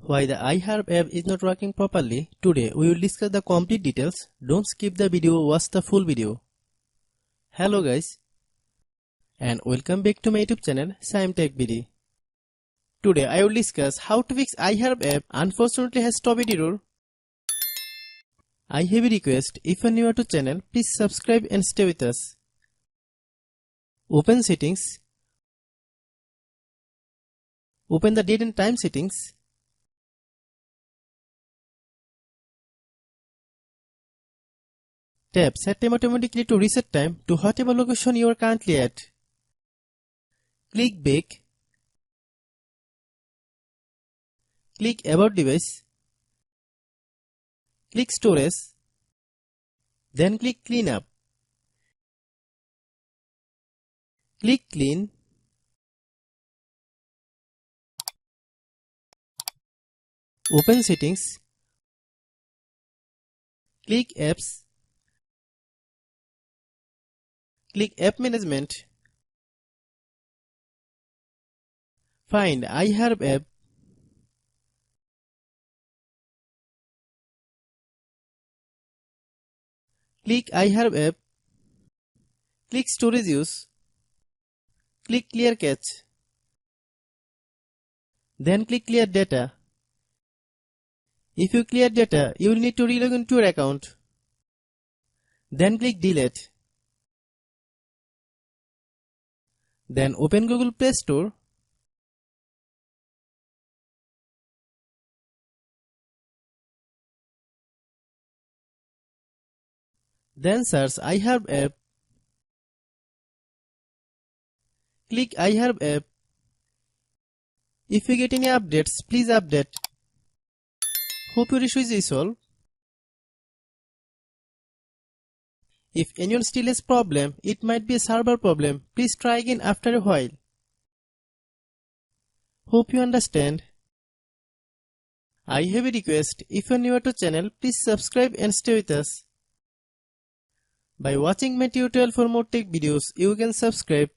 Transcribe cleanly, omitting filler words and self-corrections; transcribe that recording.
Why the iHerb app is not working properly? Today we will discuss the complete details. Don't skip the video, watch the full video. Hello guys and welcome back to my YouTube channel Shaem Tech BD. Today I will discuss how to fix iHerb app unfortunately has stopped error. I have a request, if you are new to channel, please subscribe and stay with us. Open settings. Open the date and time settings. Tap Set Time automatically to reset time to whatever location you are currently at. Click Back. Click About Device. Click Storage. Then click Clean Up. Click Clean. Open Settings. Click Apps. Click App Management. Find iHerb app. Click iHerb app. Click Storage Use. Click Clear Cache. Then click Clear Data. If you clear data, you will need to relog into your account. Then click Delete. Then open Google Play Store. Then search iHerb app. Click iHerb app. If you get any updates, please update. Hope your issue is solved. If anyone still has problem, it might be a server problem. Please try again after a while. Hope you understand. I have a request. If you are new to channel, please subscribe and stay with us. By watching my tutorial for more tech videos, you can subscribe.